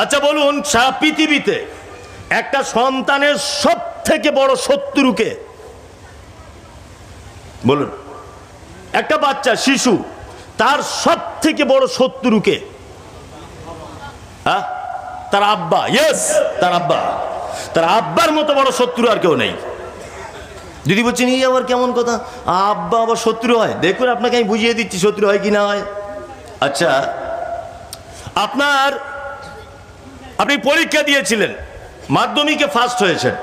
আচ্ছা বলুন, সারা পৃথিবীতে একটা সন্তানের সব থেকে বড় শত্রুকে বলুন? একটা বাচ্চা, শিশু, তার সব থেকে বড় শত্রুকে? হ্যাঁ, তার আব্বা। ইয়েস, তার আব্বা। তার আব্বার মতো বড় শত্রু আর কেউ নেই। যদি বলছেন এই আবার কেমন কথা, আব্বা আবার শত্রু হয়? দেখুন, আপনাকে আমি বুঝিয়ে দিচ্ছি শত্রু হয় কি না হয়। আচ্ছা, আপনি পরীক্ষা দিয়েছিলেন, মাধ্যমিকে ফার্স্ট হয়েছেন,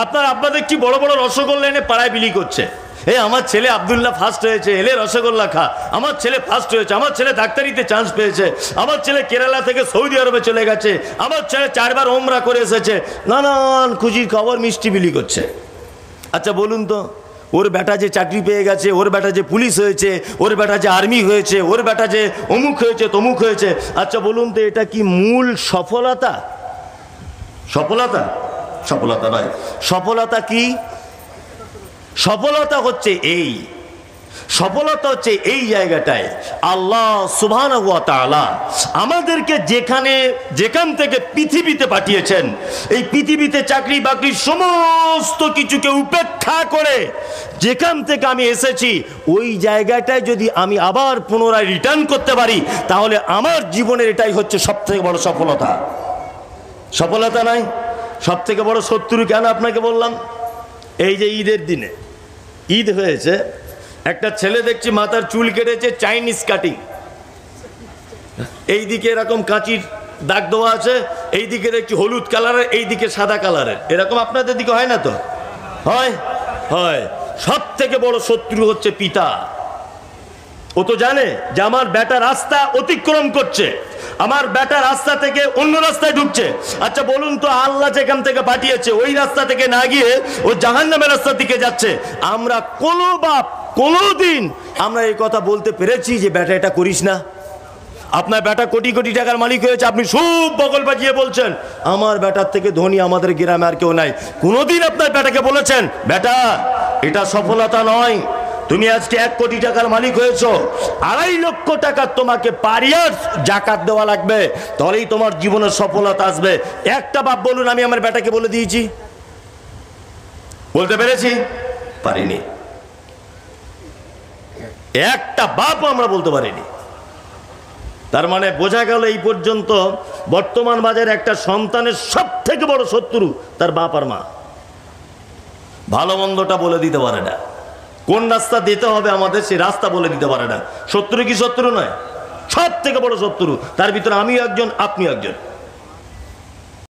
আপনার আব্বা দেখছি বড় বড় রসগোল্লা এনে পাড়ায় বিলি করছে। এই আমার ছেলে আব্দুল্লাহ ফার্স্ট হয়েছে, এলে রসগোল্লা খা। আমার ছেলে ফার্স্ট হয়েছে, আমার ছেলে ডাক্তারিতে চান্স পেয়েছে, আমার ছেলে কেরালা থেকে সৌদি আরবে চলে গেছে, আমার ছেলে 4 বার ওমরা করে এসেছে, নানান খুশির খবর মিষ্টি বিলি করছে। আচ্ছা বলুন তো, ওর বেটা যে চাকরি পেয়ে গেছে, ওর বেটা যে পুলিশ হয়েছে, ওর বেটা যে আর্মি হয়েছে, ওর বেটা যে অমুক হয়েছে তমুক হয়েছে, আচ্ছা বলুন তো এটা কি মূল সফলতা? সফলতা? সফলতা নয়। সফলতা কি? সফলতা হচ্ছে এই জায়গাটায় আল্লাহ সুবহানাহু ওয়া তাআলা আমাদেরকে যেখান থেকে পৃথিবীতে পাঠিয়েছেন, এই পৃথিবীতে চাকরি বাকরি সমস্ত কিছুকে উপেক্ষা করে যেখান থেকে আমি এসেছি, ওই জায়গাটায় যদি আমি আবার পুনরায় রিটার্ন করতে পারি, তাহলে আমার জীবনের এটাই হচ্ছে সব থেকে বড় সফলতা। সফলতা নাই? সব থেকে বড় শত্রু কেন আপনাকে বললাম? এই যে ঈদের দিনে ঈদ হয়েছে, একটা ছেলে দেখছি মাথার চুল কেটেছে চাইনিজ কাটিং, এইদিকে এরকম কাঁচির দাগ দেওয়া আছে, এইদিকে দেখছি হলুদ কালারের, এইদিকে সাদা কালারের। এরকম আপনাদের দিকে হয় না তো? হয়। সব থেকে বড় শত্রু হচ্ছে পিতা। ও তো জানে যে আমার বেটা রাস্তা অতিক্রম করছে, আমার বেটা রাস্তা থেকে অন্য রাস্তায় ঢুকছে। আচ্ছা বলুন তো, আল্লাহ যেখান থেকে পাঠিয়েছে ওই রাস্তা থেকে না গিয়ে ও জাহান্নামের রাস্তার দিকে যাচ্ছে। আমরা কোনো বাপ কোনোদিন আমরা এই কথা বলতে পেরেছি যে বেটা এটা করিস না? আপনার বেটা কোটি কোটি টাকার মালিক হয়েছে, আপনি খুব বগল বাজিয়ে বলছেন আমার বেটার থেকে ধনী আমাদের গ্রামে আর কেউ নাই। কোনোদিন আপনার বেটাকে বলেছেন বেটা এটা সফলতা নয়, তুমি আজকে 1 কোটি টাকার মালিক হয়েছো, 2.5 লক্ষ টাকা তোমাকে পারিয়ার জাকাত দেওয়া লাগবে, তাহলেই তোমার জীবনের সফলতা আসবে? একটা বাপ বলুন আমি আমার বেটাকে বলে দিয়েছি? বলতে পেরেছি? পারিনি। একটা বাপ আমরা বলতে পারিনি। তার মানে বোঝা গেল এই পর্যন্ত বর্তমান বাজারে একটা সন্তানের সব থেকে বড় শত্রু তার বাপ আর মা। ভালো মন্দটা বলে দিতে পারে না, কোন রাস্তা দিতে হবে আমাদের সেই রাস্তা বলে দিতে পারে না। শত্রু কি শত্রু নয়? সব থেকে বড় শত্রু। তার ভিতরে আমিও একজন, আপনিও একজন।